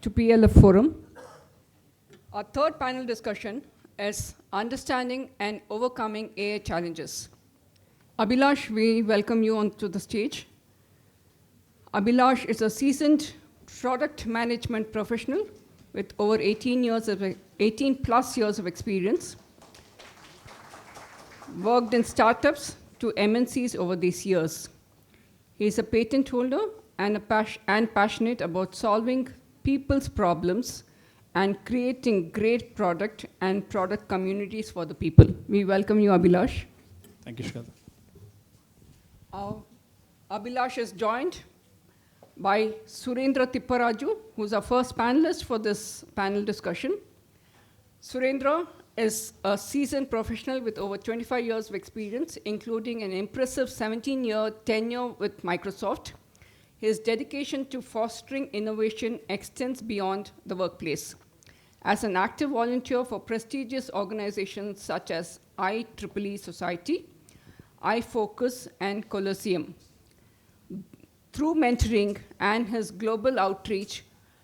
to PLF Forum. Our third panel discussion is Understanding and Overcoming AI Challenges. Abhilash, we welcome you onto the stage. Abhilash is a seasoned product management professional with over 18 plus years of experience. Worked in startups to MNCs over these years. He is a patent holder and passionate about solving people's problems and creating great product and product communities for the people. We welcome you, Abhilash. Thank you, Shweta. Abhilash is joined by Surendra Tipparaju, who's our first panelist for this panel discussion. Surendra is a seasoned professional with over 25 years of experience, including an impressive 17-year tenure with Microsoft. His dedication to fostering innovation extends beyond the workplace. As an active volunteer for prestigious organizations such as IEEE Society, iFocus, and Colosseum. Through mentoring and his global outreach,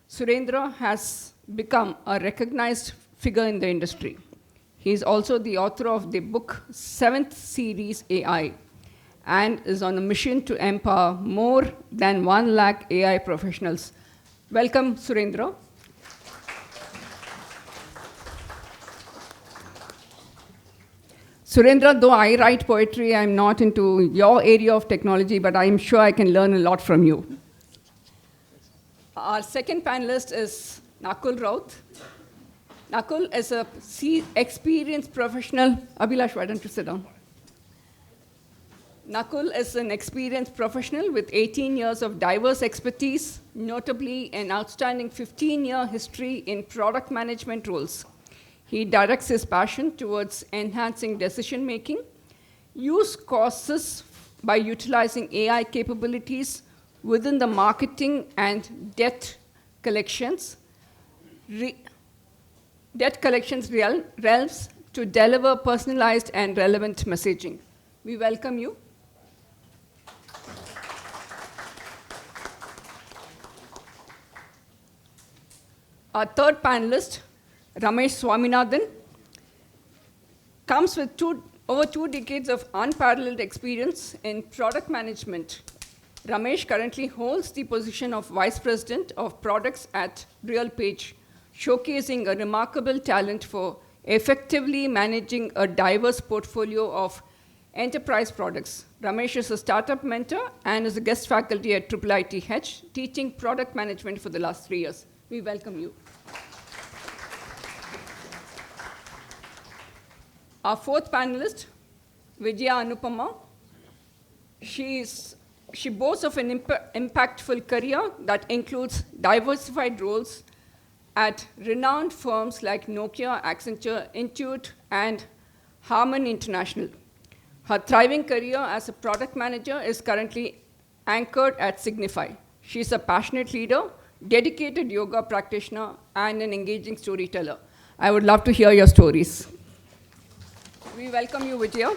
Surendra has become a recognized figure in the industry. He is also the author of the book 7th Series AI and is on a mission to empower more than 1 lakh AI professionals. Welcome, Surendra. Surendra, though I write poetry, I'm not into your area of technology, but I'm sure I can learn a lot from you. Our second panelist is Nakul Raut. Nakul is a experienced professional. Abhilash, why don't you sit down? Nakul is an experienced professional with 18 years of diverse expertise, notably an outstanding 15-year history in product management roles. He directs his passion towards enhancing decision-making, use causes by utilizing AI capabilities within the marketing and debt collections realms to deliver personalized and relevant messaging. We welcome you. Our third panelist, Ramesh Swaminathan, comes with over 2 decades of unparalleled experience in product management. Ramesh currently holds the position of Vice President of Products at RealPage, showcasing a remarkable talent for effectively managing a diverse portfolio of enterprise products. Ramesh is a startup mentor and is a guest faculty at IIITH, teaching product management for the last 3 years. We welcome you. Our fourth panelist, Vijaya Anupama. She boasts of an impactful career that includes diversified roles at renowned firms like Nokia, Accenture, Intuit, and Harman International. Her thriving career as a product manager is currently anchored at Signify. She's a passionate leader, dedicated yoga practitioner, and an engaging storyteller. I would love to hear your stories. We welcome you, Vijaya.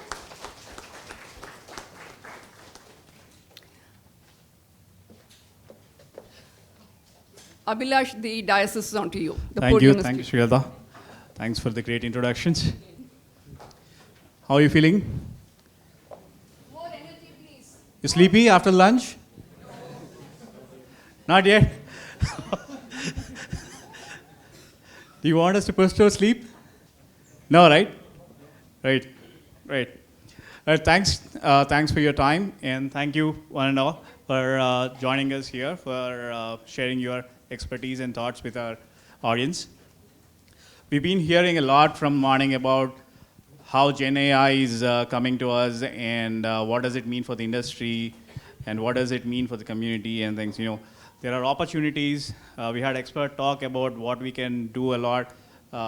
Abhilash, the diocese is on to you. Thank you, Shweta. Thanks for the great introductions. How are you feeling? More energy, please. You sleepy after lunch? Not yet? Do you want us to pursue sleep? No, right? Right. Thanks for your time, and thank you one and all for joining us here, for sharing your expertise and thoughts with our audience. We've been hearing a lot from morning about how Gen AI is coming to us, and what does it mean for the industry, and what does it mean for the community and things. There are opportunities. We had expert talk about what we can do a lot.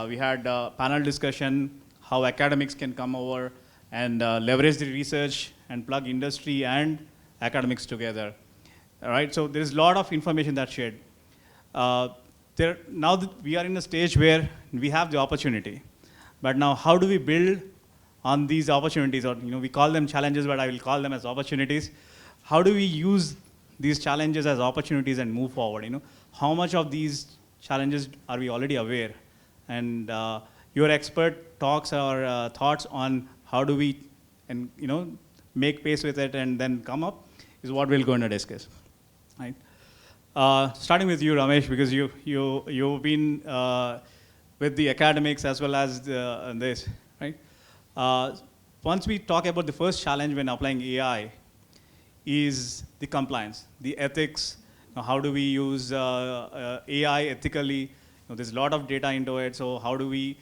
We had a panel discussion, how academics can come over and leverage the research and plug industry and academics together. All right, so there's a lot of information that's shared. Now that we are in a stage where we have the opportunity, but now how do we build on these opportunities? Or we call them challenges, but I will call them as opportunities. How do we use these challenges as opportunities and move forward? How much of these challenges are we already aware? And your expert talks or thoughts on how do we, and make pace with it and then come up is what we're going to discuss, right? Starting with you, Ramesh, because you've been with the academics as well as this, right? Once we talk about the first challenge when applying AI is the compliance, the ethics. How do we use AI ethically? There's a lot of data into it, so how do we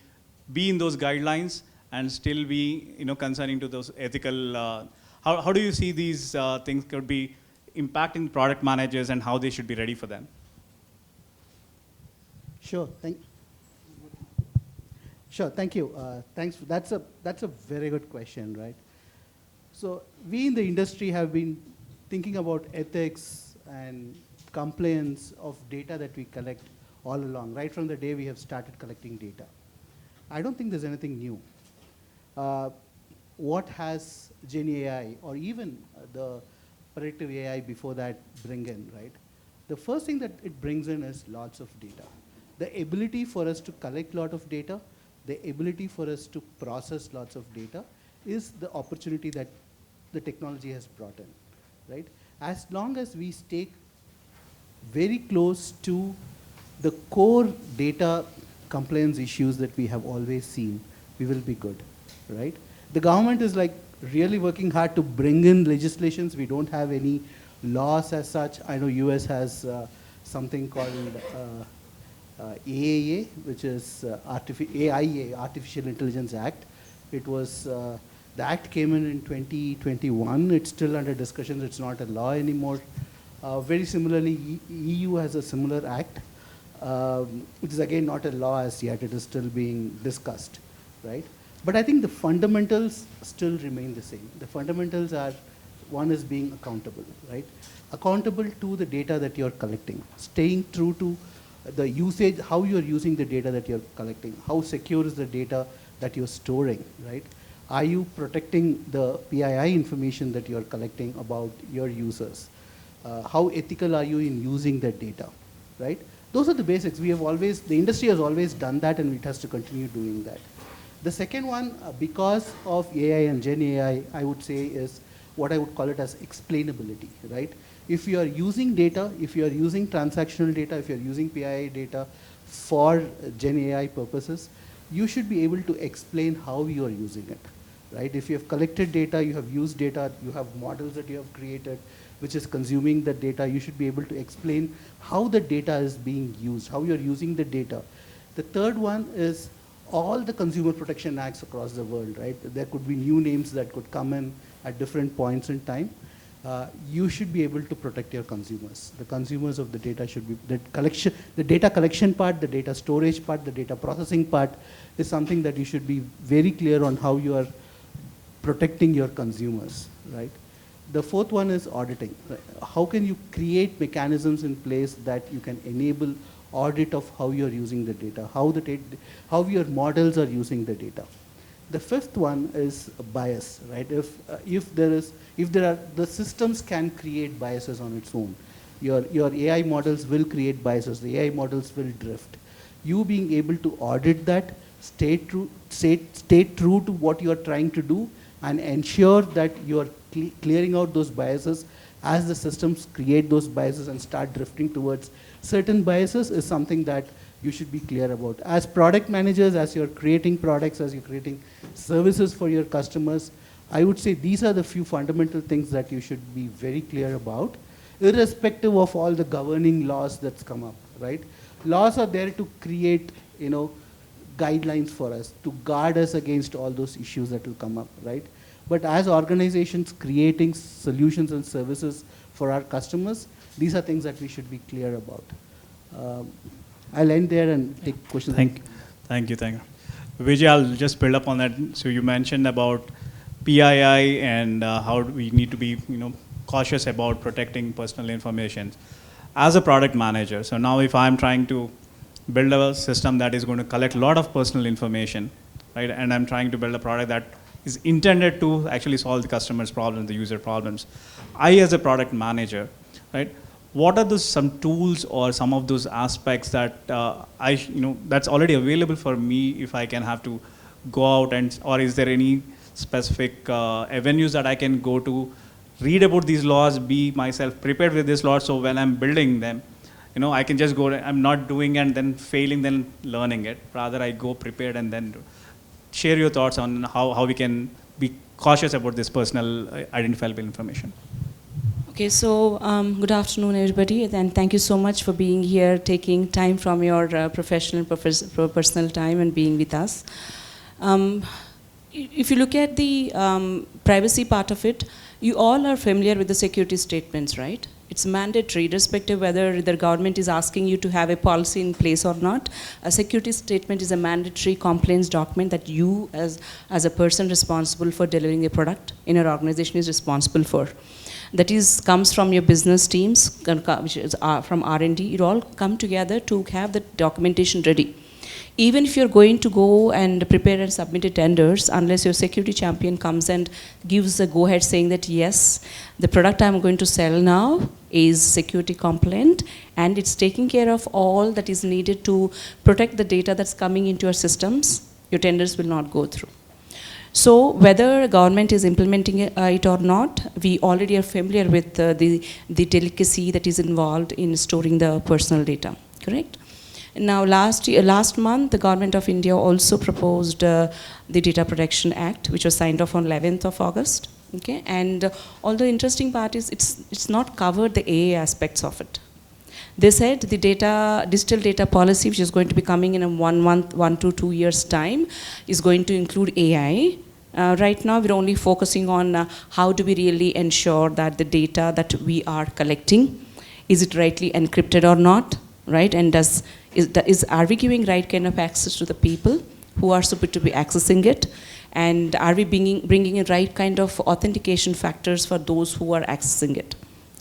be in those guidelines and still be concerning to those ethical, how do you see these things could be impacting product managers and how they should be ready for them? Sure. Thank you. Thanks. That's a very good question, right? So we in the industry have been thinking about ethics and compliance of data that we collect all along, right from the day we have started collecting data. I don't think there's anything new. What has Gen AI or even the predictive AI before that bring in, right? The first thing that it brings in is lots of data. The ability for us to collect a lot of data, the ability for us to process lots of data is the opportunity that the technology has brought in, right? As long as we stay very close to the core data compliance issues that we have always seen, we will be good, right? The government is like really working hard to bring in legislations. We don't have any laws as such. I know US has something called AIA, which is AIA, Artificial Intelligence Act. It was, the act came in 2021. It's still under discussion. It's not a law anymore. Very similarly, EU has a similar act, which is again not a law as yet. It is still being discussed, right? But I think the fundamentals still remain the same. The fundamentals are, one is being accountable, right? Accountable to the data that you're collecting, staying true to the usage, how you're using the data that you're collecting, how secure is the data that you're storing, right? Are you protecting the PII information that you're collecting about your users? How ethical are you in using that data, right? Those are the basics. We have always, the industry has always done that, and it has to continue doing that. The second one, because of AI and Gen AI, I would say is what I would call it as explainability, right? If you are using data, if you are using transactional data, if you are using PII data for Gen AI purposes, you should be able to explain how you are using it, right? If you have collected data, you have used data, you have models that you have created, which is consuming the data, you should be able to explain how the data is being used, how you're using the data. The third one is all the consumer protection acts across the world, right? There could be new names that could come in at different points in time. You should be able to protect your consumers. The consumers of the data should be, the data collection part, the data storage part, the data processing part is something that you should be very clear on how you are protecting your consumers, right? The fourth one is auditing. How can you create mechanisms in place that you can enable audit of how you're using the data, how your models are using the data. The fifth one is bias, right? If the systems can create biases on its own. Your AI models will create biases. The AI models will drift. You being able to audit that, stay true to what you are trying to do, and ensure that you are clearing out those biases as the systems create those biases and start drifting towards certain biases is something that you should be clear about. As product managers, as you're creating products, as you're creating services for your customers, I would say these are the few fundamental things that you should be very clear about, irrespective of all the governing laws that's come up, right? Laws are there to create, guidelines for us, to guard us against all those issues that will come up, right? But as organizations creating solutions and services for our customers, these are things that we should be clear about. I'll end there and take questions. Thank you. Vijay, I'll just build up on that. So you mentioned about PII and how we need to be cautious about protecting personal information. As a product manager, so now if I'm trying to build a system that is going to collect a lot of personal information, right, and I'm trying to build a product that is intended to actually solve the customer's problems, the user problems, I as a product manager, right, what are those some tools or some of those aspects that that's already available for me if I can have to go out, and or is there any specific avenues that I can go to read about these laws, be myself prepared with these laws, so when I'm building them, I can just go, I'm not doing and then failing, then learning it. Rather, I go prepared and then share your thoughts on how we can be cautious about this personal identifiable information. Okay, so good afternoon, everybody, and thank you so much for being here, taking time from your professional, personal time and being with us. If you look at the privacy part of it, you all are familiar with the security statements, right? It's mandatory, irrespective whether the government is asking you to have a policy in place or not. A security statement is a mandatory compliance document that you, as a person responsible for delivering a product in your organization, is responsible for. That comes from your business teams, which is from R&D. It all come together to have the documentation ready. Even if you're going to go and prepare and submit a tenders, unless your security champion comes and gives a go-ahead saying that, yes, the product I'm going to sell now is security compliant, and it's taking care of all that is needed to protect the data that's coming into your systems, your tenders will not go through. So whether government is implementing it or not, we already are familiar with the delicacy that is involved in storing the personal data, correct? Now, last month, the Government of India also proposed the Data Protection Act, which was signed off on 11th of August. Okay, and all the interesting part is it's not covered the AA aspects of it. They said the digital data policy, which is going to be coming in a 1 to 2 years time, is going to include AI. Right now, we're only focusing on how do we really ensure that the data that we are collecting, is it rightly encrypted or not, right? And are we giving right kind of access to the people who are supposed to be accessing it? And are we bringing in right kind of authentication factors for those who are accessing it,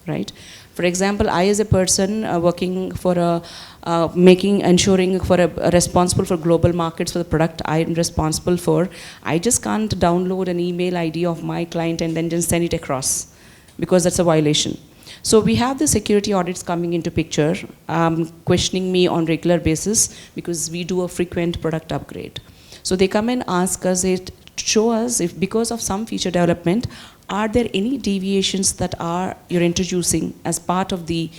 right? For example, I as a person working for ensuring for a responsible for global markets for the product I'm responsible for, I just can't download an email ID of my client and then just send it across, because that's a violation. So we have the security audits coming into picture, questioning me on regular basis, because we do a frequent product upgrade. So they come and ask us, show us if because of some feature development, are there any deviations that you're introducing as part of the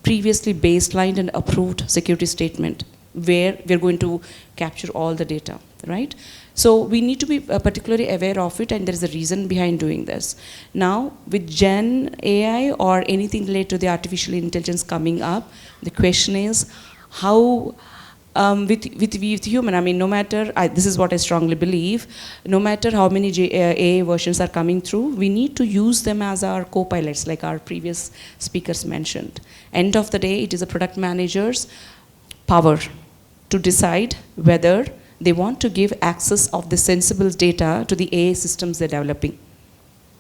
previously baselined and approved security statement, where we're going to capture all the data, right? So we need to be particularly aware of it, and there is a reason behind doing this. Now, with Gen AI or anything related to the artificial intelligence coming up, the question is how, with human, I mean, no matter, this is what I strongly believe, no matter how many AI versions are coming through, we need to use them as our co-pilots, like our previous speakers mentioned. End of the day, it is a product manager's power to decide whether they want to give access of the sensible data to the AI systems they're developing.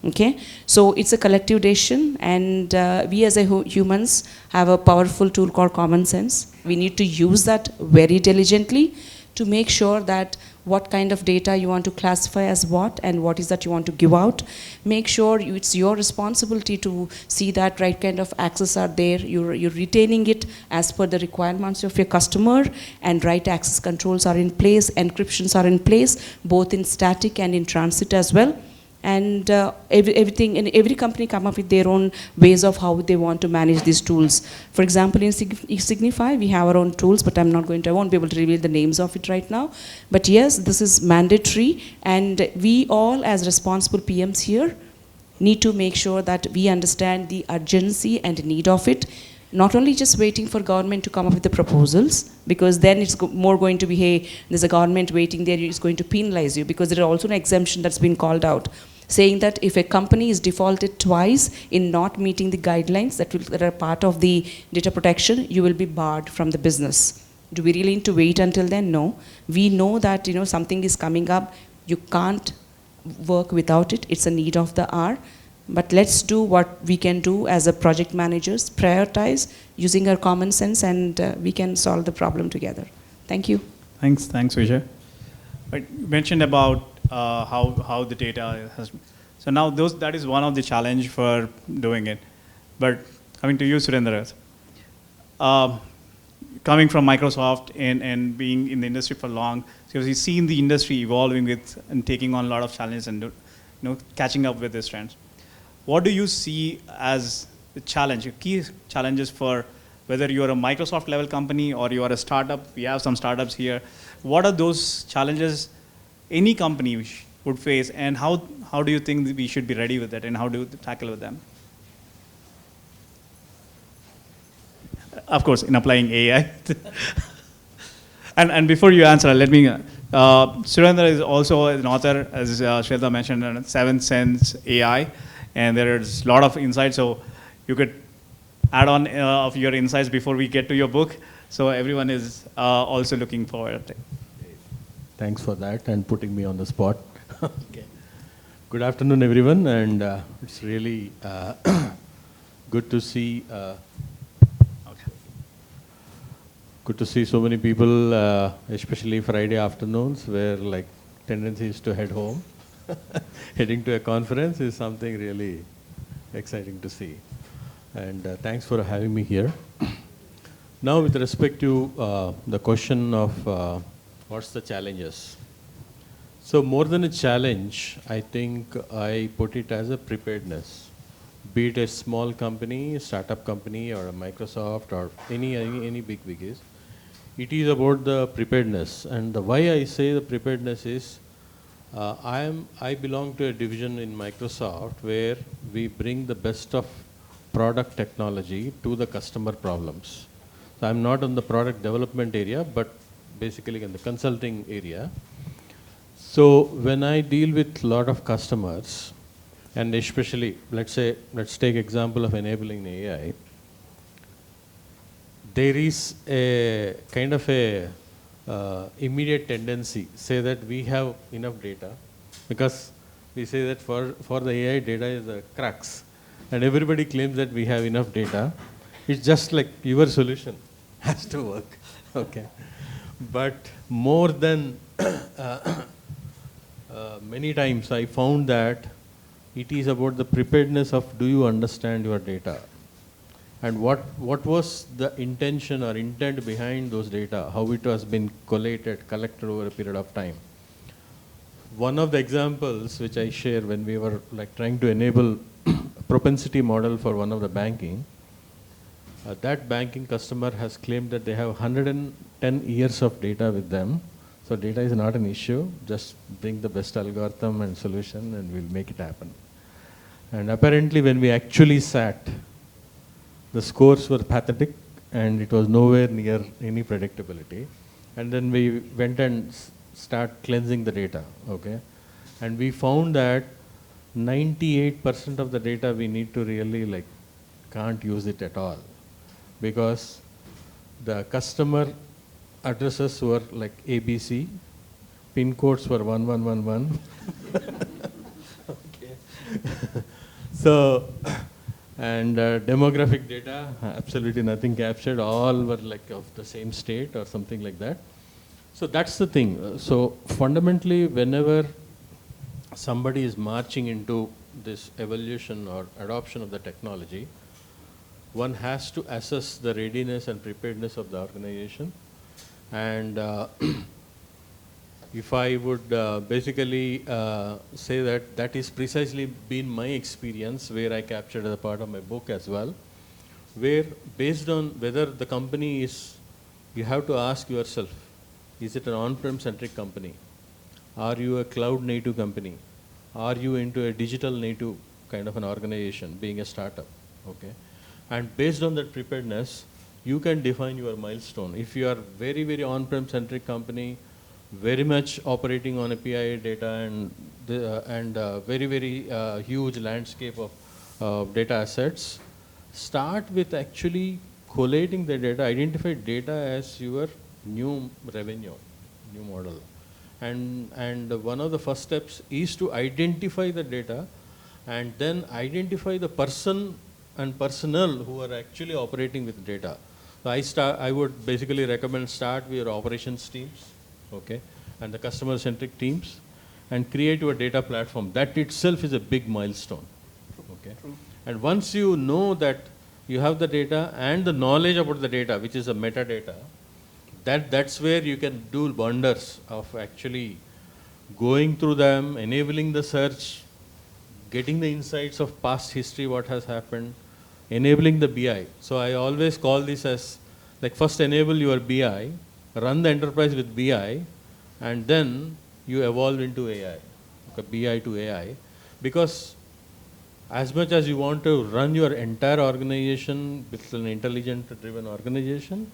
Okay, so it's a collective decision, and we as humans have a powerful tool called common sense. We need to use that very diligently to make sure that what kind of data you want to classify as what, and what is that you want to give out. Make sure it's your responsibility to see that right kind of access are there, you're retaining it as per the requirements of your customer, and right access controls are in place, encryptions are in place, both in static and in transit as well. And everything, and every company come up with their own ways of how they want to manage these tools. For example, in Signify, we have our own tools, but I won't be able to reveal the names of it right now. But yes, this is mandatory, and we all as responsible PMs here need to make sure that we understand the urgency and need of it. Not only just waiting for government to come up with the proposals, because then it's more going to be, hey, there's a government waiting there, it's going to penalize you, because there is also an exemption that's been called out, saying that if a company is defaulted twice in not meeting the guidelines that are part of the data protection, you will be barred from the business. Do we really need to wait until then? No. We know that something is coming up, you can't work without it, it's a need of the hour. But let's do what we can do as a project managers, prioritize using our common sense, and we can solve the problem together. Thank you. Thanks, Vijay. You mentioned about how the data has. So now that is one of the challenge for doing it. But coming to you, Surendra, um, coming from Microsoft and being in the industry for long, so you've seen the industry evolving with and taking on a lot of challenges and catching up with these trends. What do you see as the challenge, your key challenges for whether you're a Microsoft level company or you are a startup? We have some startups here. What are those challenges any company would face, and how do you think that we should be ready with it, and how do you tackle with them? Of course, in applying AI. and before you answer, let me, Surendra is also an author, as Shweta mentioned, on 7 Sense AI, and there is a lot of insights, so you could add on of your insights before we get to your book. So everyone is also looking forward to it. Thanks for that and putting me on the spot. Okay. Good afternoon, everyone, and it's really good to see. Good to see so many people, especially Friday afternoons, where like tendency is to head home. Heading to a conference is something really exciting to see. And thanks for having me here. Now, with respect to the question of what's the challenges? So more than a challenge, I think I put it as a preparedness. Be it a small company, a startup company, or a Microsoft, or any big biggies. It is about the preparedness. And the why I say the preparedness is, I belong to a division in Microsoft where we bring the best of product technology to the customer problems. So I'm not on the product development area, but basically in the consulting area. So when I deal with a lot of customers, and especially, let's take example of enabling AI, there is a kind of a immediate tendency, say that we have enough data, because we say that for the AI, data is the crux. And everybody claims that we have enough data. It's just like your solution has to work. Okay. But more than many times I found that it is about the preparedness of, do you understand your data? And what was the intention or intent behind those data, how it has been collected over a period of time. One of the examples which I share when we were like trying to enable a propensity model for one of the banking, that banking customer has claimed that they have 110 years of data with them. So data is not an issue, just bring the best algorithm and solution and we'll make it happen. And apparently when we actually sat, the scores were pathetic and it was nowhere near any predictability. And then we went and start cleansing the data, okay? And we found that 98% of the data we need to really can't use it at all, because the customer addresses were like ABC, pin codes were 1111. Okay. So, and demographic data, absolutely nothing captured, all were like of the same state or something like that. So that's the thing. So fundamentally, whenever somebody is marching into this evolution or adoption of the technology, one has to assess the readiness and preparedness of the organization. And if I would basically say that is precisely been my experience, where I captured as a part of my book as well, where based on whether the company is, you have to ask yourself, is it an on-prem centric company? Are you a cloud native company? Are you into a digital native kind of an organization, being a startup? Okay. And based on that preparedness, you can define your milestone. If you are very, very on-prem centric company, very much operating on a PIA data and very, very huge landscape of data assets, start with actually collating the data, identify data as your new revenue, new model. And one of the first steps is to identify the data and then identify the person and personnel who are actually operating with data. So I would basically recommend start with your operations teams, okay, and the customer-centric teams, and create your data platform. That itself is a big milestone, okay. True. And once you know that you have the data and the knowledge about the data, which is a metadata, that's where you can do wonders of actually going through them, enabling the search, getting the insights of past history, what has happened, enabling the BI. So I always call this as, like, first enable your BI, run the enterprise with BI, and then you evolve into AI, okay, BI to AI. Because as much as you want to run your entire organization with an intelligent driven organization,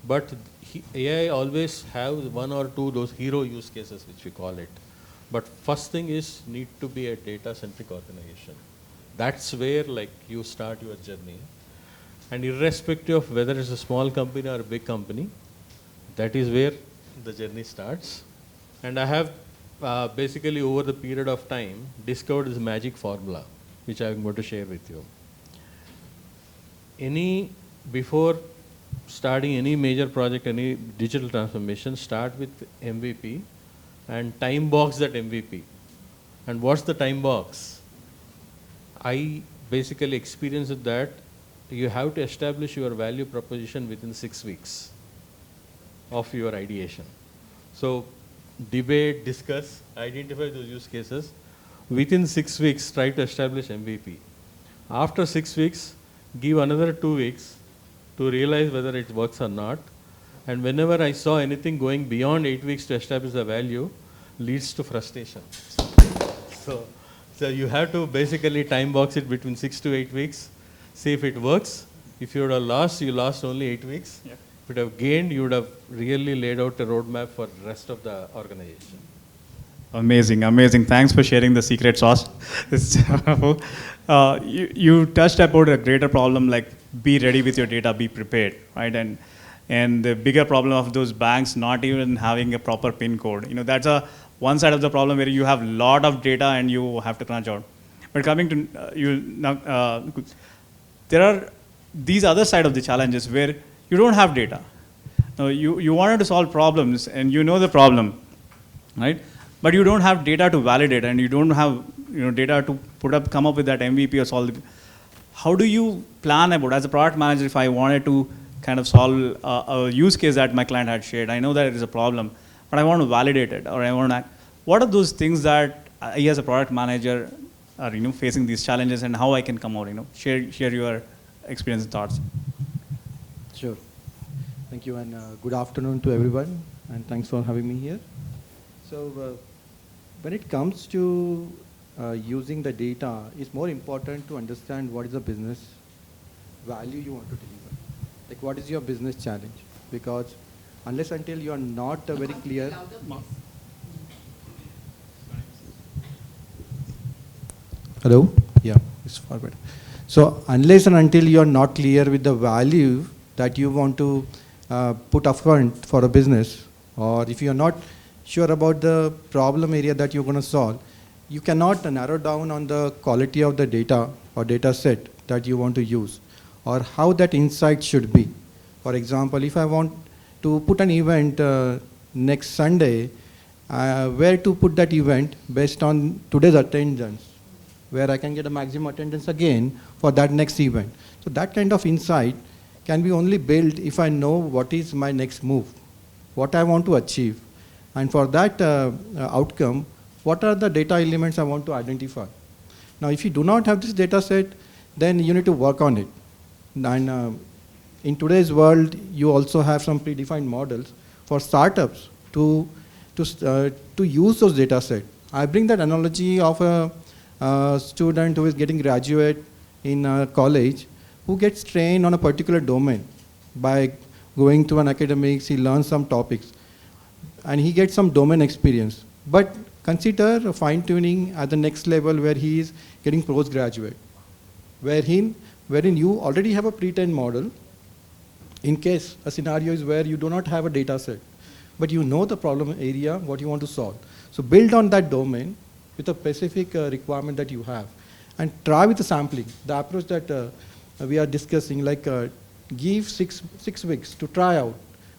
but AI always have one or two those hero use cases, which we call it. But first thing is need to be a data centric organization. That's where like you start your journey. And irrespective of whether it's a small company or a big company, that is where the journey starts. And I have basically over the period of time discovered this magic formula, which I'm going to share with you. Before starting any major project, any digital transformation, start with MVP and time box that MVP. And what's the time box? I basically experienced that you have to establish your value proposition within 6 weeks of your ideation. So debate, discuss, identify those use cases. Within 6 weeks, try to establish MVP. After 6 weeks, give another 2 weeks to realize whether it works or not. And whenever I saw anything going beyond 8 weeks to establish the value, leads to frustration. So you have to basically time box it between 6 to 8 weeks, see if it works. If you would have lost, you lost only 8 weeks. Yeah. If you would have gained, you would have really laid out a roadmap for the rest of the organization. Amazing, amazing. Thanks for sharing the secret sauce. You touched about a greater problem like be ready with your data, be prepared, right? And the bigger problem of those banks not even having a proper PIN code. You know, that's one side of the problem where you have a lot of data and you have to crunch out. But coming to there are these other side of the challenges where you don't have data. Now you wanted to solve problems and you know the problem, right? But you don't have data to validate and you don't have data to come up with that MVP or solve. How do you plan about, as a product manager, if I wanted to kind of solve a use case that my client had shared? I know that it is a problem, but I want to validate it, or I want to. What are those things that I, as a product manager, are facing these challenges, and how I can come out? Share your experience and thoughts. Sure. Thank you, and good afternoon to everyone, and thanks for having me here. So, when it comes to using the data, it's more important to understand what is the business value you want to deliver. Like, what is your business challenge? Because unless until you are not very clear. Hello? Yeah, it's far better. So, unless and until you are not clear with the value that you want to put upfront for a business, or if you are not sure about the problem area that you're going to solve, you cannot narrow down on the quality of the data or data set that you want to use, or how that insight should be. For example, if I want to put an event next Sunday, where to put that event based on today's attendance, where I can get a maximum attendance again for that next event. So that kind of insight can be only built if I know what is my next move, what I want to achieve. And for that outcome, what are the data elements I want to identify? Now, if you do not have this data set, then you need to work on it. And in today's world, you also have some predefined models for startups to use those data sets. I bring that analogy of a student who is getting graduate in college, who gets trained on a particular domain. By going to an academics, he learns some topics, and he gets some domain experience. But consider fine-tuning at the next level where he is getting postgraduate, wherein you already have a pre-trained model in case a scenario is where you do not have a data set, but you know the problem area, what you want to solve. So build on that domain with a specific requirement that you have, and try with the sampling. The approach that we are discussing, like give six weeks to try out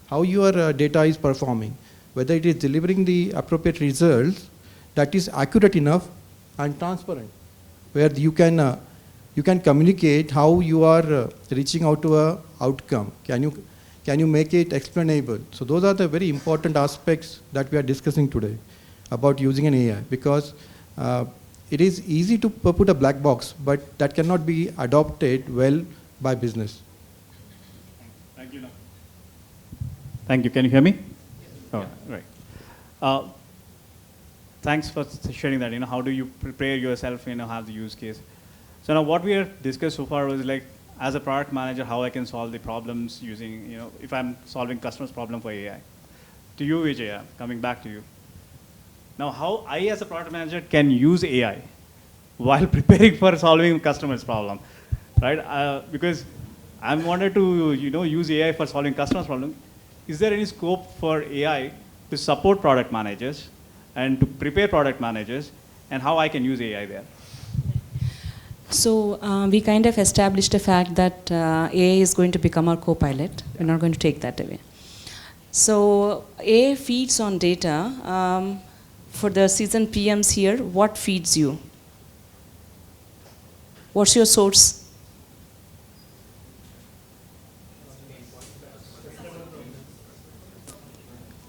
how your data is performing, whether it is delivering the appropriate results that is accurate enough and transparent, where you can you can communicate how you are reaching out to a outcome. Can you make it explainable? So those are the very important aspects that we are discussing today about using an AI, because it is easy to put a black box, but that cannot be adopted well by business. Thank you. Thank you. Can you hear me? Oh, right. Thanks for sharing that. How do you prepare yourself, have the use case. So now what we have discussed so far was like, as a product manager, how I can solve the problems using, if I'm solving customers' problem for AI. To you, Vijay, coming back to you. Now, how I, as a product manager, can use AI while preparing for solving customers' problem, right? Because I wanted to, use AI for solving customers' problem. Is there any scope for AI to support product managers and to prepare product managers, and how I can use AI there? So we kind of established the fact that AI is going to become our co-pilot. We're not going to take that away. So AI feeds on data. For the seasoned PMs here, what feeds you? What's your source?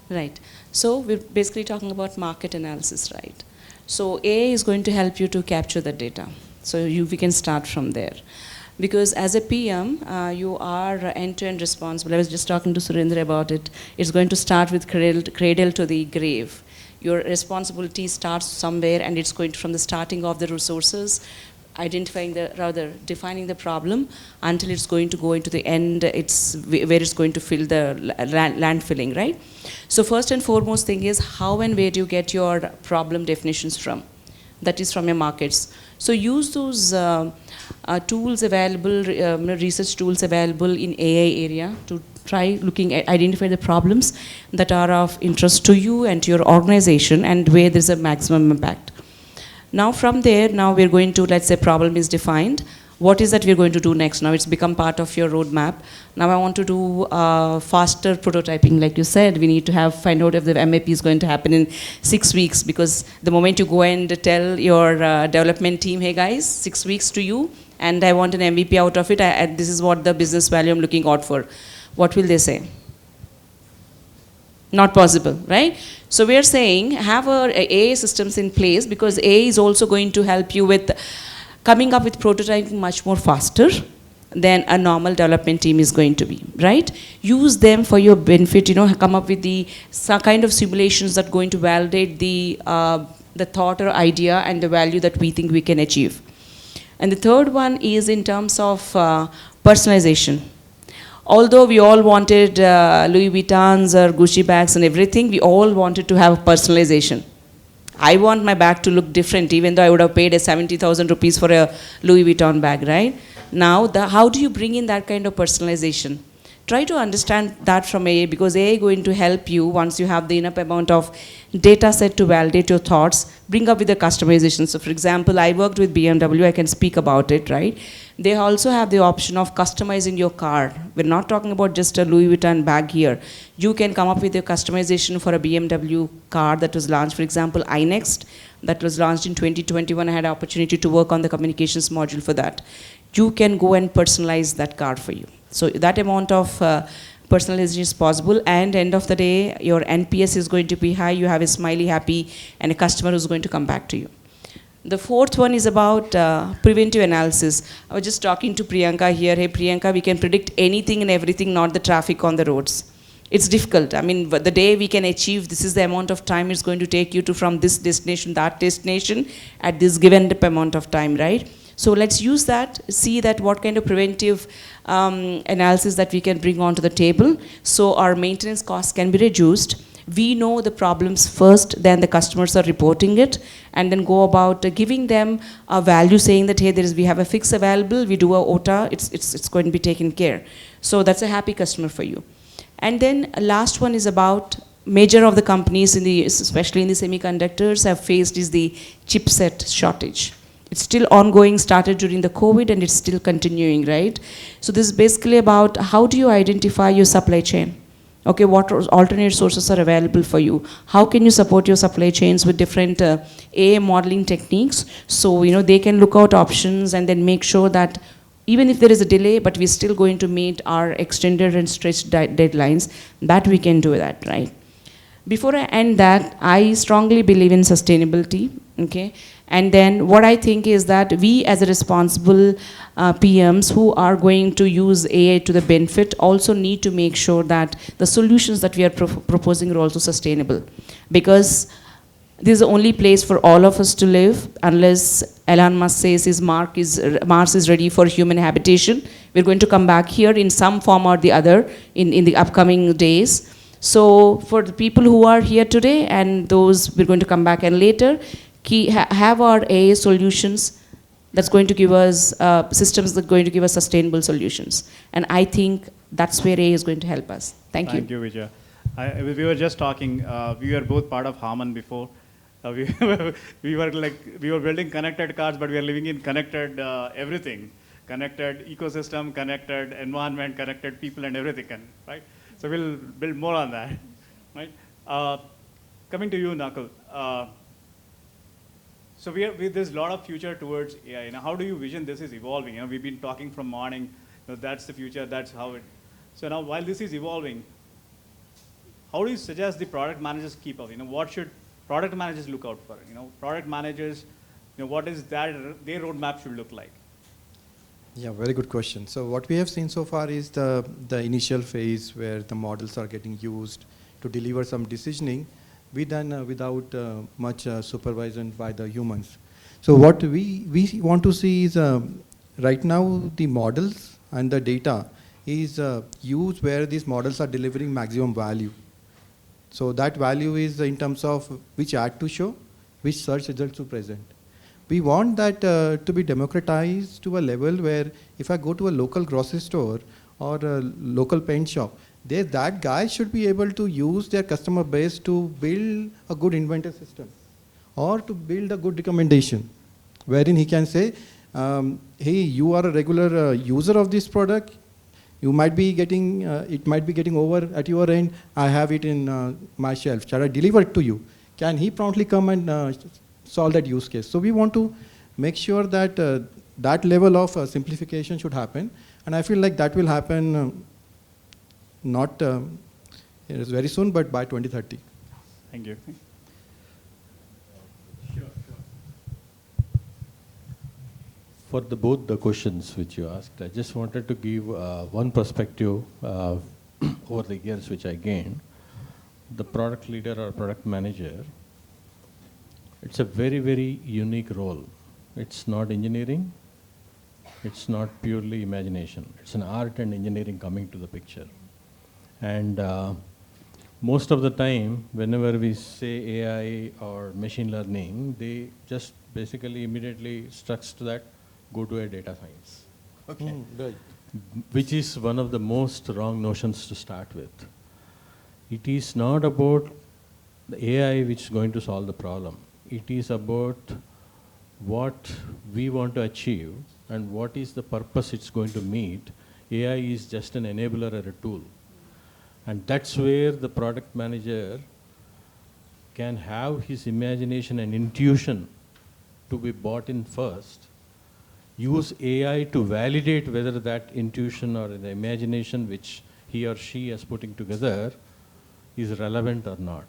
Right. So we're basically talking about market analysis, right? So AI is going to help you to capture the data. So we can start from there. Because as a PM, you are end-to-end responsible. I was just talking to Surendra about it. It's going to start with cradle to the grave. Your responsibility starts somewhere, and it's going to, from the starting of the resources, defining the problem until it's going to go into the end, it's where it's going to fill the landfilling, right? So first and foremost thing is, how and where do you get your problem definitions from? That is from your markets. So use those tools available, research tools available in AI area to try identify the problems that are of interest to you and to your organization and where there's a maximum impact. Now from there, now we're going to, let's say problem is defined. What is that we're going to do next? Now it's become part of your roadmap. Now I want to do faster prototyping. Like you said, we need to find out if the MAP is going to happen in 6 weeks, because the moment you go and tell your development team, hey guys, 6 weeks to you, and I want an MVP out of it, this is what the business value I'm looking out for. What will they say? Not possible, right? So we're saying have our AI systems in place, because AI is also going to help you with coming up with prototyping much more faster than a normal development team is going to be, right? Use them for your benefit, come up with some kind of simulations that are going to validate the thought or idea and the value that we think we can achieve. And the third one is in terms of personalization. Although we all wanted Louis Vuittons or Gucci bags and everything, we all wanted to have personalization. I want my bag to look different, even though I would have paid 70,000 rupees for a Louis Vuitton bag, right? Now, how do you bring in that kind of personalization? Try to understand that from AI, because AI is going to help you once you have the enough amount of data set to validate your thoughts, bring up with the customization. So for example, I worked with BMW, I can speak about it, right? They also have the option of customizing your car. We're not talking about just a Louis Vuitton bag here. You can come up with your customization for a BMW car that was launched, for example, iNext, that was launched in 2021. I had an opportunity to work on the communications module for that. You can go and personalize that car for you. So that amount of personalization is possible, and end of the day, your NPS is going to be high, you have a smiley, happy, and a customer who's going to come back to you. The fourth one is about preventive analysis. I was just talking to Priyanka here. Hey Priyanka, we can predict anything and everything, not the traffic on the roads. It's difficult. I mean, the day we can achieve, this is the amount of time it's going to take you to from this destination, that destination, at this given amount of time, right? So let's use that, see that what kind of preventive analysis that we can bring onto the table, so our maintenance costs can be reduced. We know the problems first, then the customers are reporting it, and then go about giving them a value, saying that, hey, we have a fix available, we do a OTA, it's going to be taken care. So that's a happy customer for you. And then last one is about major of the companies, especially in the semiconductors, have faced is the chipset shortage. It's still ongoing, started during the COVID, and it's still continuing, right? So this is basically about how do you identify your supply chain? Okay, what alternate sources are available for you? How can you support your supply chains with different AI modeling techniques? So, they can look out options and then make sure that even if there is a delay, but we're still going to meet our extended and stretched deadlines, that we can do that, right? Before I end that, I strongly believe in sustainability, okay? And then what I think is that we as a responsible PMs who are going to use AI to the benefit also need to make sure that the solutions that we are proposing are also sustainable. Because this is the only place for all of us to live unless Elon Musk says Mars is ready for human habitation. We're going to come back here in some form or the other in the upcoming days. So for the people who are here today and those we're going to come back and later, have our AI solutions that's going to give us systems that are going to give us sustainable solutions. And I think that's where AI is going to help us. Thank you. Thank you, Vijay. We were just talking, we were both part of Harman before. We were building connected cars, but we are living in connected everything. Connected ecosystem, connected environment, connected people and everything, right? So we'll build more on that, right? Coming to you, Nakul. So there's a lot of future towards AI. Now, how do you vision this is evolving? We've been talking from morning, that's the future, that's how it. So now, while this is evolving, how do you suggest the product managers keep up? What should product managers look out for? Product managers, what is their roadmap should look like? Yeah, very good question. So what we have seen so far is the initial phase where the models are getting used to deliver some decisioning, we done without much supervision by the humans. So what we want to see is right now the models and the data is used where these models are delivering maximum value. So that value is in terms of which ad to show, which search results to present. We want that to be democratized to a level where if I go to a local grocery store or a local paint shop, that guy should be able to use their customer base to build a good inventory system or to build a good recommendation, wherein he can say, hey, you are a regular user of this product, you might be getting, it might be getting over at your end, I have it in my shelf, shall I deliver it to you? Can he promptly come and solve that use case? So we want to make sure that that level of simplification should happen, and I feel like that will happen not very soon, but by 2030. Thank you. For both the questions which you asked, I just wanted to give one perspective over the years which I gained. The product leader or product manager, it's a very, very unique role. It's not engineering. It's not purely imagination. It's an art and engineering coming to the picture. And most of the time, whenever we say AI or machine learning, they just basically immediately structs to that, go to a data science. Okay. Right. Which is one of the most wrong notions to start with. It is not about the AI which is going to solve the problem. It is about what we want to achieve and what is the purpose it's going to meet. AI is just an enabler or a tool. And that's where the product manager can have his imagination and intuition to be bought in first, use AI to validate whether that intuition or the imagination which he or she is putting together is relevant or not.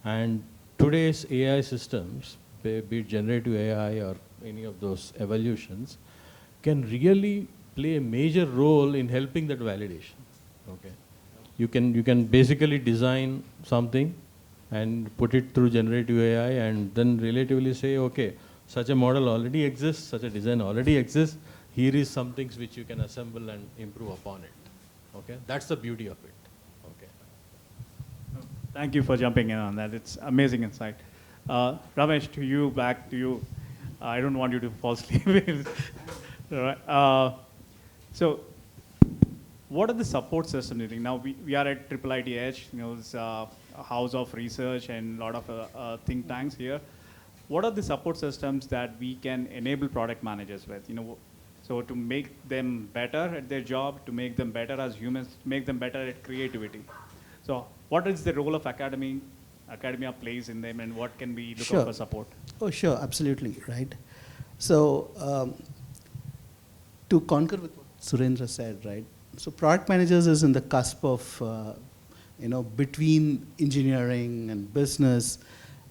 And today's AI systems, be it generative AI or any of those evolutions, can really play a major role in helping that validation. Okay. You can basically design something and put it through generative AI and then relatively say, okay, such a model already exists, such a design already exists, here is some things which you can assemble and improve upon it. Okay. That's the beauty of it. Okay. Thank you for jumping in on that. It's amazing insight. Ramesh, back to you. I don't want you to fall asleep. So, what are the support systems you think? Now, we are at IIIT, it's a house of research and a lot of think tanks here. What are the support systems that we can enable product managers with? So to make them better at their job, to make them better as humans, make them better at creativity. So what is the role of academia plays in them, and what can we look Sure. out for support? Oh, sure, absolutely, right. So, to concur with what Surendra said, right? So, product managers is in the cusp of, between engineering and business.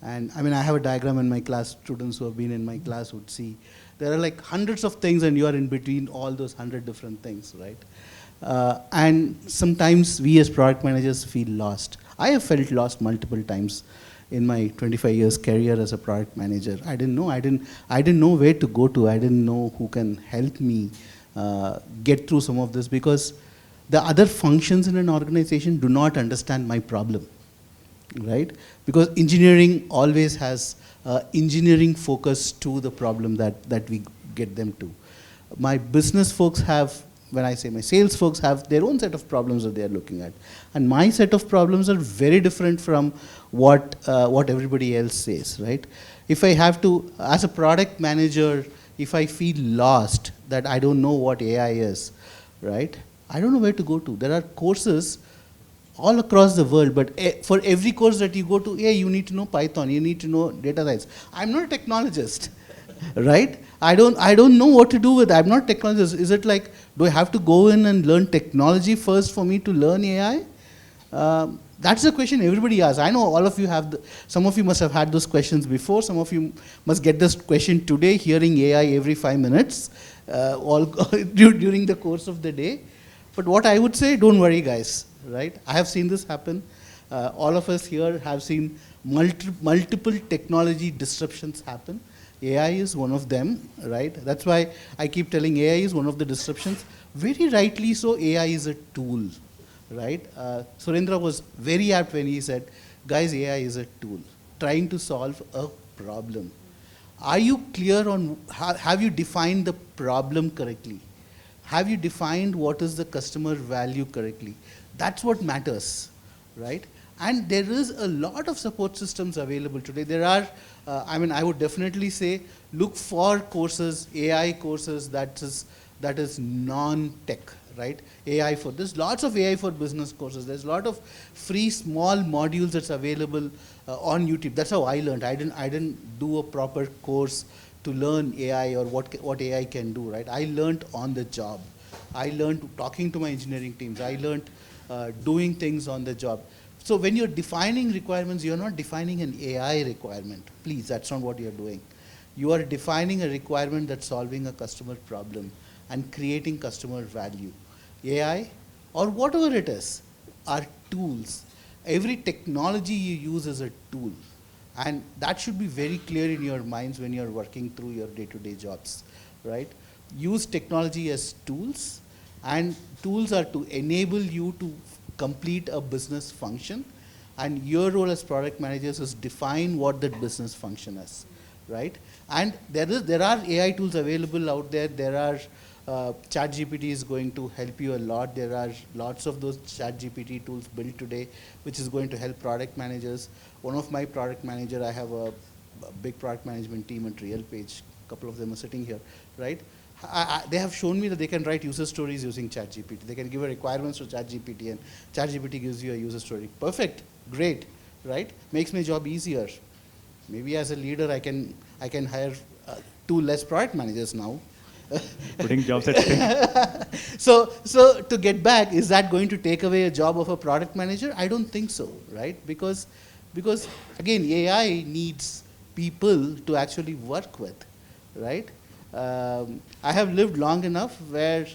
And I mean, I have a diagram in my class. Students who have been in my class would see there are like hundreds of things, and you are in between all those 100 different things, right? And sometimes we as product managers feel lost. I have felt lost multiple times in my 25 years career as a product manager. I didn't know where to go to. I didn't know who can help me get through some of this, because the other functions in an organization do not understand my problem, right? Because engineering always has engineering focus to the problem that we get them to. My business folks have, when I say my sales folks have their own set of problems that they are looking at. And my set of problems are very different from what everybody else says, right? If I have to, as a product manager, if I feel lost, that I don't know what AI is, right? I don't know where to go to. There are courses all across the world, but for every course that you go to, you need to know Python, you need to know data science. I'm not a technologist, right? I don't know what to do with it. I'm not a technologist. Is it like, do I have to go in and learn technology first for me to learn AI? That's the question everybody asks. I know all of you have, some of you must have had those questions before. Some of you must get this question today, hearing AI every 5 minutes, during the course of the day. But what I would say, don't worry guys, right? I have seen this happen. All of us here have seen multiple technology disruptions happen. AI is one of them, right? That's why I keep telling AI is one of the disruptions. Very rightly so, AI is a tool, right? Surendra was very apt when he said, guys, AI is a tool, trying to solve a problem. Are you clear on, have you defined the problem correctly? Have you defined what is the customer value correctly? That's what matters, right? And there is a lot of support systems available today. There are, I would definitely say, look for courses, AI courses that is non-tech, right? There's lots of AI for business courses. There's a lot of free small modules that's available on YouTube. That's how I learned. I didn't do a proper course to learn AI or what AI can do, right? I learned on the job. I learned talking to my engineering teams. I learned doing things on the job. So when you're defining requirements, you're not defining an AI requirement. Please, that's not what you're doing. You are defining a requirement that's solving a customer problem and creating customer value. AI, or whatever it is, are tools. Every technology you use is a tool. And that should be very clear in your minds when you're working through your day-to-day jobs, right? Use technology as tools, and tools are to enable you to complete a business function, and your role as product managers is define what that business function is, right? And there are AI tools available out there. There are ChatGPT is going to help you a lot. There are lots of those ChatGPT tools built today, which is going to help product managers. One of my product manager, I have a big product management team at RealPage. A couple of them are sitting here, right? They have shown me that they can write user stories using ChatGPT. They can give a requirements to ChatGPT, and ChatGPT gives you a user story. Perfect, great, right? Makes my job easier. Maybe as a leader, I can hire 2 less product managers now. Putting jobs at stake. So to get back, is that going to take away a job of a product manager? I don't think so, right? Because again, AI needs people to actually work with, right? I have lived long enough where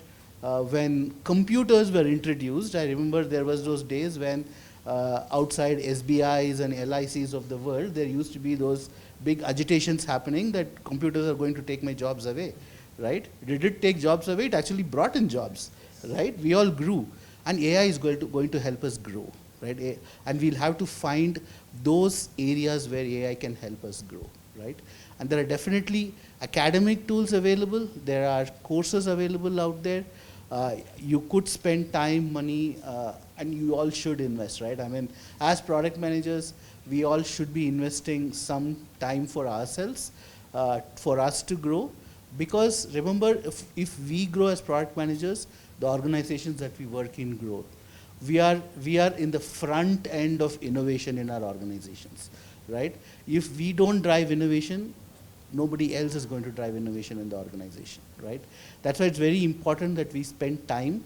when computers were introduced, I remember there was those days when outside SBIs and LICs of the world, there used to be those big agitations happening that computers are going to take my jobs away, right? Did it take jobs away? It actually brought in jobs, right? We all grew, and AI is going to help us grow, right? And we'll have to find those areas where AI can help us grow, right? And there are definitely academic tools available. There are courses available out there. You could spend time, money, and you all should invest, right? I mean, as product managers, we all should be investing some time for ourselves, for us to grow. Because remember, if we grow as product managers, the organizations that we work in grow. we are in the front end of innovation in our organizations, right? If we don't drive innovation, nobody else is going to drive innovation in the organization, right? That's why it's very important that we spend time,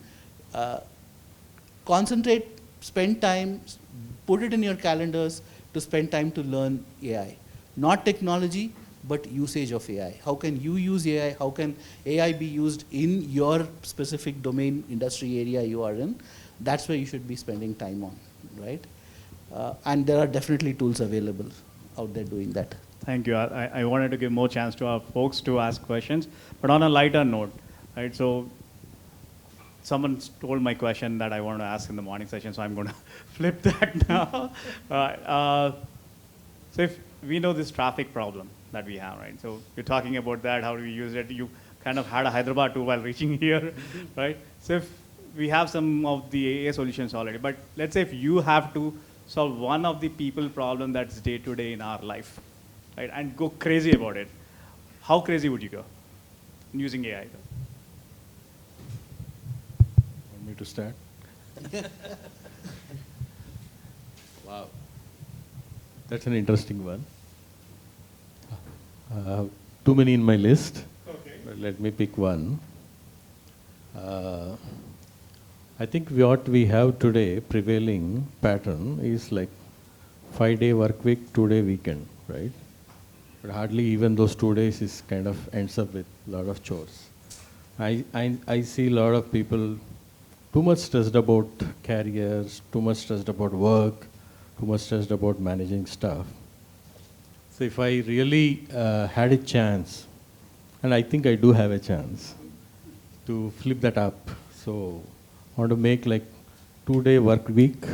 concentrate, spend time, put it in your calendars to spend time to learn AI. Not technology, but usage of AI. How can you use AI? How can AI be used in your specific domain, industry area you are in? That's where you should be spending time on, right? And there are definitely tools available out there doing that. Thank you. I wanted to give more chance to our folks to ask questions, but on a lighter note, right? So someone stole my question that I wanted to ask in the morning session, so I'm going to flip that now. So if we know this traffic problem that we have, right? So you're talking about that, how do we use it? You kind of had a Hyderabad too while reaching here, right? So if we have some of the AA solutions already, but let's say if you have to solve one of the people problem that's day to day in our life, right? And go crazy about it. How crazy would you go using AI? Want me to start? Wow. That's an interesting one. Too many in my list, but let me pick one. I think what we have today, prevailing pattern, is like 5-day work week, 2-day weekend, right? But hardly even those 2 days is kind of ends up with a lot of chores. I see a lot of people too much stressed about careers, too much stressed about work, too much stressed about managing stuff. So if I really had a chance, and I think I do have a chance, to flip that up. So I want to make like 2-day work week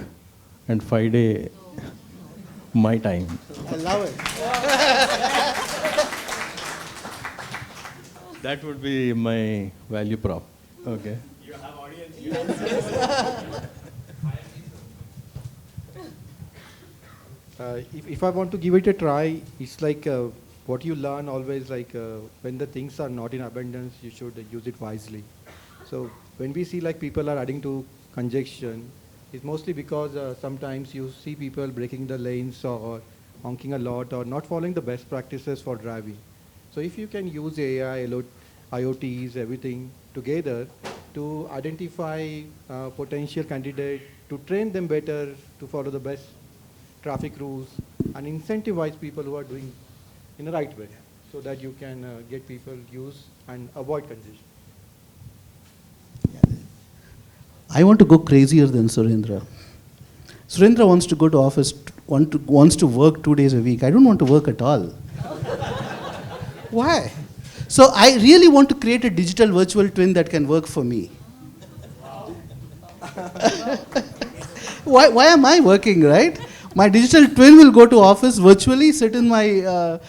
and 5-day my time. I love it. That would be my value prop. Okay. You have audience. If I want to give it a try, it's like what you learn always, like when the things are not in abundance, you should use it wisely. So when we see like people are adding to congestion, it's mostly because sometimes you see people breaking the lanes or honking a lot or not following the best practices for driving. So if you can use AI, IoTs, everything together to identify potential candidates, to train them better, to follow the best traffic rules, and incentivize people who are doing in the right way, so that you can get people use and avoid congestion. I want to go crazier than Surendra. Surendra wants to go to office, wants to work 2 days a week. I don't want to work at all. Why? So I really want to create a digital virtual twin that can work for me. Why am I working, right? My digital twin will go to office virtually, sit in my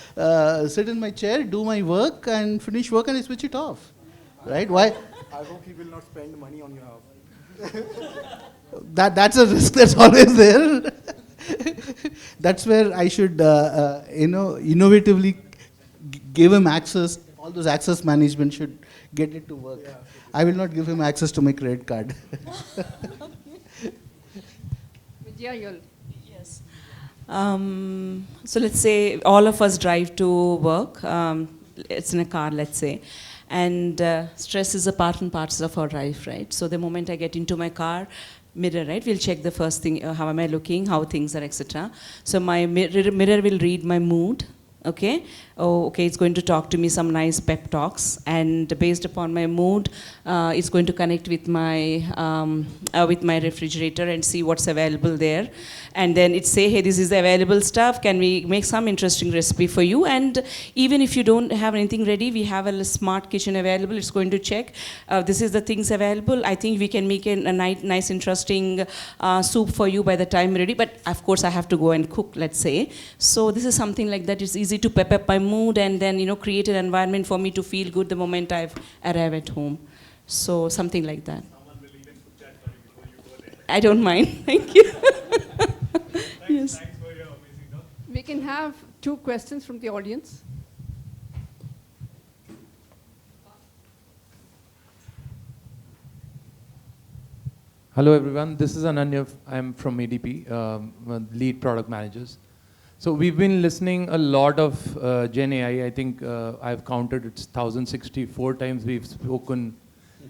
chair, do my work, and finish work, and I switch it off, right? Why? I hope he will not spend money on your house. That's a risk that's always there. That's where I should, innovatively give him access. All those access management should get it to work. Yeah. I will not give him access to my credit card. Vijaya, you'll. Yes. So let's say all of us drive to work. It's in a car, let's say. And stress is a part and parcel of our life, right? So the moment I get into my car, mirror, right? We'll check the first thing, how am I looking, how things are, etc. So my mirror will read my mood, okay? Oh, okay, it's going to talk to me some nice pep talks, and based upon my mood, it's going to connect with my refrigerator and see what's available there. And then it say, hey, this is the available stuff, can we make some interesting recipe for you? And even if you don't have anything ready, we have a smart kitchen available. It's going to check, this is the things available. I think we can make a nice interesting soup for you by the time ready. But of course I have to go and cook, let's say. So this is something like that. It's easy to pep up my mood and then create an environment for me to feel good the moment I've arrived at home. So something like that. Someone will even put that for you before you go there. I don't mind. Thank you. Yes. Thanks for your amazing talk. We can have 2 questions from the audience. Hello everyone, this is Ananya. I'm from ADP, lead product managers. So we've been listening a lot of Gen AI. I think I've counted it's 1,064 times we've spoken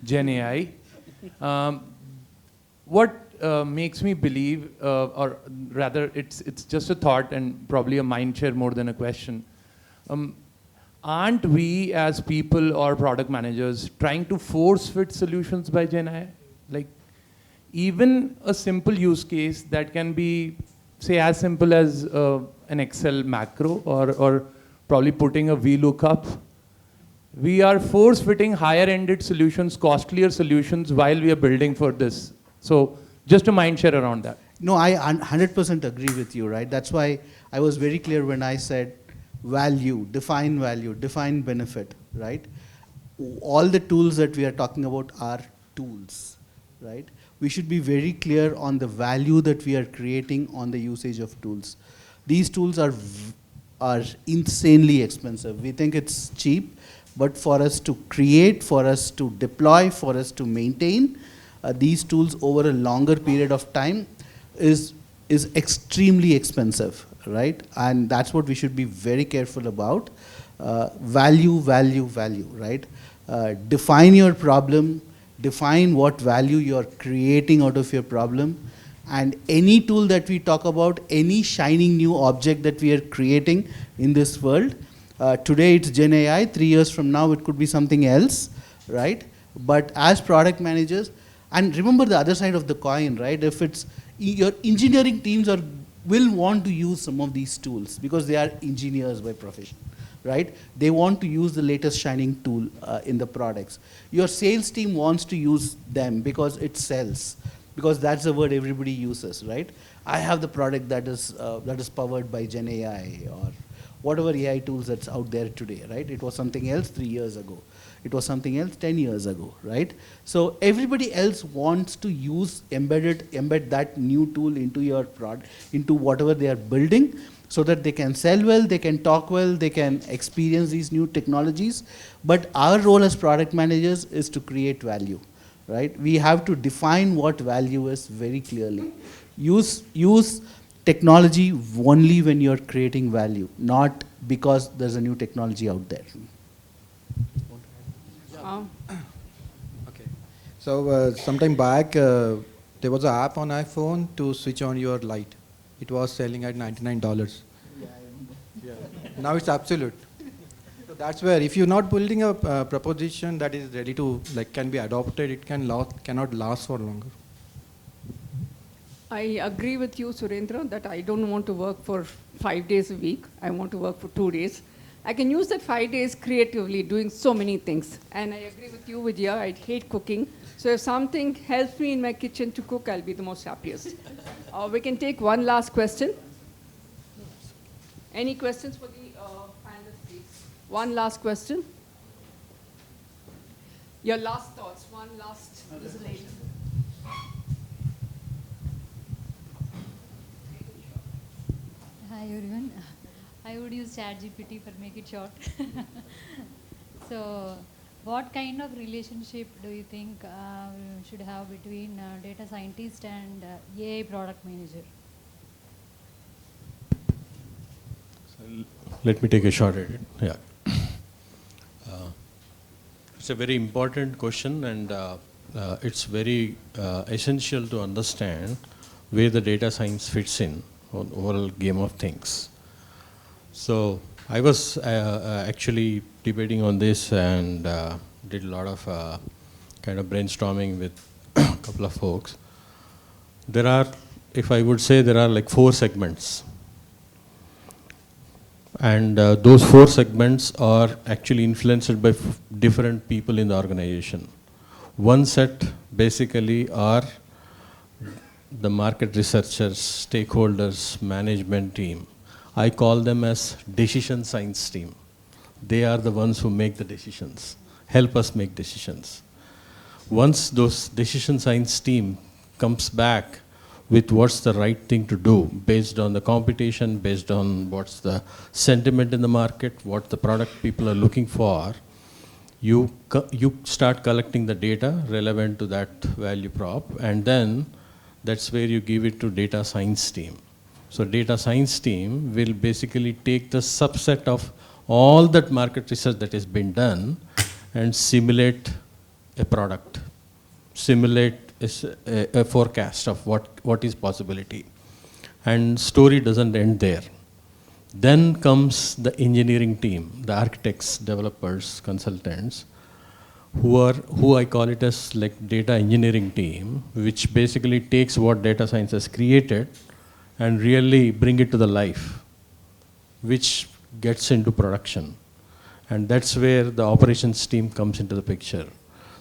Gen AI. What makes me believe, or rather it's just a thought and probably a mind share more than a question. Aren't we as people or product managers trying to force fit solutions by Gen AI? Like, even a simple use case that can be, say, as simple as an Excel macro or probably putting a VLOOKUP. We are force-fitting higher-ended solutions, costlier solutions while we are building for this. So just a mind share around that. No, I 100% agree with you, right? That's why I was very clear when I said value, define benefit, right? All the tools that we are talking about are tools, right? We should be very clear on the value that we are creating on the usage of tools. These tools are insanely expensive. We think it's cheap, but for us to create, for us to deploy, for us to maintain these tools over a longer period of time is extremely expensive, right? And that's what we should be very careful about. Value, right? Define your problem, define what value you're creating out of your problem, and any tool that we talk about, any shining new object that we are creating in this world, today it's Gen AI, 3 years from now it could be something else, right? But as product managers, and remember the other side of the coin, right? If it's your engineering teams will want to use some of these tools because they are engineers by profession, right? They want to use the latest shining tool in the products. Your sales team wants to use them because it sells, because that's the word everybody uses, right? I have the product that is powered by Gen AI or whatever AI tools that's out there today, right? It was something else 3 years ago. It was something else 10 years ago, right? So everybody else wants to embed that new tool into your product, into whatever they are building, so that they can sell well, they can talk well, they can experience these new technologies. But our role as product managers is to create value, right? We have to define what value is very clearly. Use technology only when you're creating value, not because there's a new technology out there. Okay. So sometime back, there was an app on iPhone to switch on your light. It was selling at $99. Yeah. Now it's absolute. So that's where if you're not building a proposition that is ready to, like, can be adopted, it cannot last for longer. I agree with you, Surendra, that I don't want to work for 5 days a week. I want to work for 2 days. I can use that 5 days creatively, doing so many things. And I agree with you, Vidya, I hate cooking. So if something helps me in my kitchen to cook, I'll be the most happiest. We can take one last question. Any questions for the panelists, please? One last question. Your last thoughts, one last, this lady. Hi everyone. I would use ChatGPT for make it short. So, what kind of relationship do you think we should have between data scientist and AI product manager? Let me take a shot at it. Yeah. It's a very important question, and it's very essential to understand where the data science fits in on overall game of things. So I was actually debating on this and did a lot of kind of brainstorming with a couple of folks. There are, if I would say, there are like 4 segments. And those 4 segments are actually influenced by different people in the organization. One set basically are the market researchers, stakeholders, management team. I call them as decision science team. They are the ones who make the decisions, help us make decisions. Once those decision science team comes back with what's the right thing to do based on the competition, based on what's the sentiment in the market, what the product people are looking for, you start collecting the data relevant to that value prop, and then that's where you give it to data science team. So data science team will basically take the subset of all that market research that has been done and simulate a product, simulate a forecast of what is possibility. And story doesn't end there. Then comes the engineering team, the architects, developers, consultants, who I call it as like data engineering team, which basically takes what data science has created and really bring it to the life, which gets into production. And that's where the operations team comes into the picture.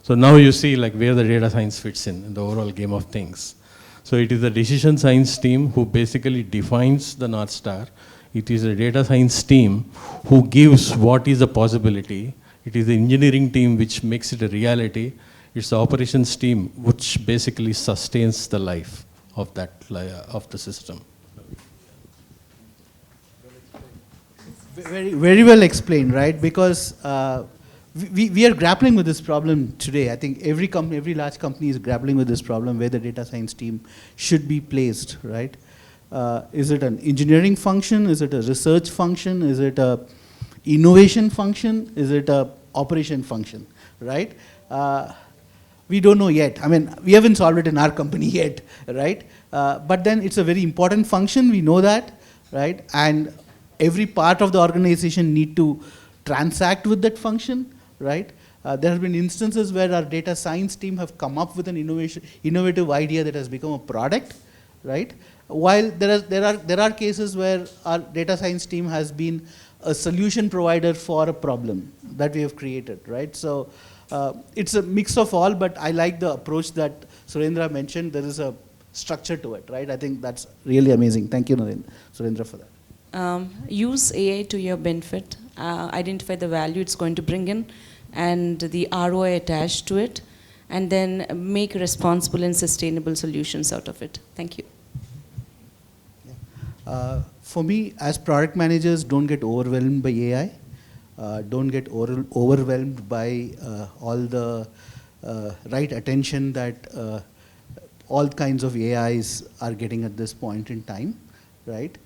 So now you see like where the data science fits in the overall game of things. So it is the decision science team who basically defines the North Star. It is a data science team who gives what is the possibility. It is the engineering team which makes it a reality. It's the operations team which basically sustains the life of that of the system. Very well explained, right? Because we are grappling with this problem today. I think every large company is grappling with this problem where the data science team should be placed, right? Is it an engineering function? Is it a research function? Is it a innovation function? Is it a operation function, right? We don't know yet. I mean, we haven't solved it in our company yet, right? But then it's a very important function. We know that, right? And every part of the organization need to transact with that function, right? There have been instances where our data science team have come up with an innovative idea that has become a product, right? While there are cases where our data science team has been a solution provider for a problem that we have created, right? So it's a mix of all, but I like the approach that Surendra mentioned. There is a structure to it, right? I think that's really amazing. Thank you, Surendra, for that. Use AI to your benefit, identify the value it's going to bring in and the ROI attached to it, and then make responsible and sustainable solutions out of it. Thank you. For me, as product managers, don't get overwhelmed by AI. Don't get overwhelmed by all the right attention that all kinds of AIs are getting at this point in time, right?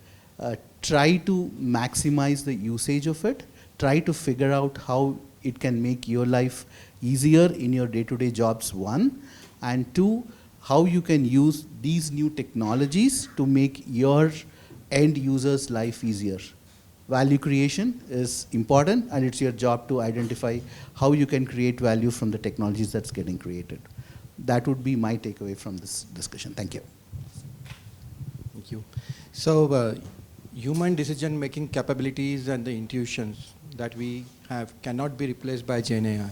Try to maximize the usage of it. Try to figure out how it can make your life easier in your day-to-day jobs, one. And two, how you can use these new technologies to make your end users' life easier. Value creation is important, and it's your job to identify how you can create value from the technologies that's getting created. That would be my takeaway from this discussion. Thank you. Thank you. So, human decision-making capabilities and the intuitions that we have cannot be replaced by Gen AI.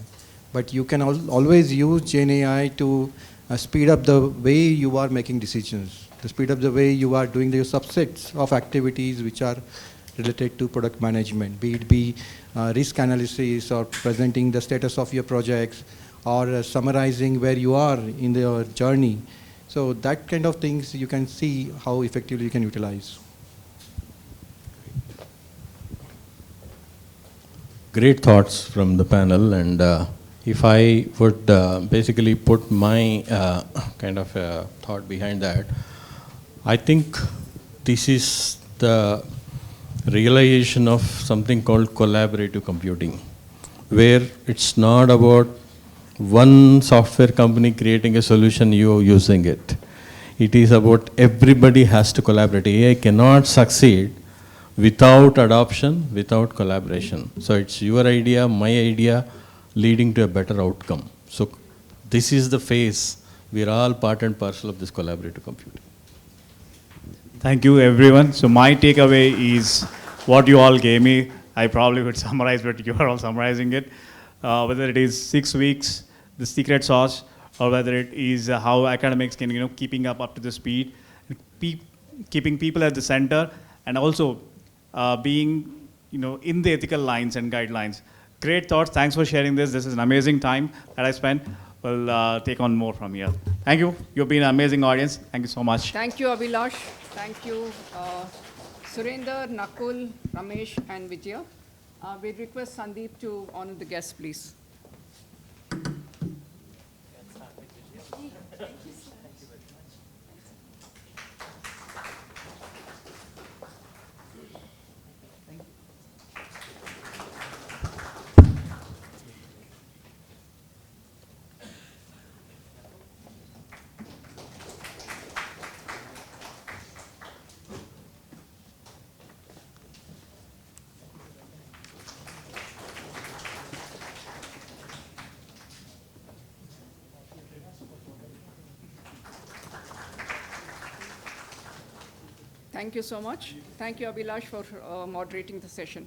But you can always use Gen AI to speed up the way you are making decisions, to speed up the way you are doing the subsets of activities which are related to product management, be it risk analysis or presenting the status of your projects or summarizing where you are in your journey. So that kind of things you can see how effectively you can utilize. Great thoughts from the panel, and if I would basically put my kind of thought behind that, I think this is the realization of something called collaborative computing, where it's not about one software company creating a solution, you using it. It is about everybody has to collaborate. AI cannot succeed without adoption, without collaboration. So it's your idea, my idea, leading to a better outcome. So this is the phase. We're all part and parcel of this collaborative computing. Thank you, everyone. So my takeaway is what you all gave me. I probably would summarize, but you are all summarizing it. Whether it is 6 weeks, the secret sauce, or whether it is how academics can, keeping up to the speed, keeping people at the center, and also being, in the ethical lines and guidelines. Great thoughts. Thanks for sharing this. This is an amazing time that I spent. We'll take on more from here. Thank you. You've been an amazing audience. Thank you so much. Thank you, Abhilash. Thank you, Surinder, Nakul, Ramesh, and Vijaya. We request Sandeep to honor the guests, please. Thank you so much. Thank you, Abhilash, for moderating the session.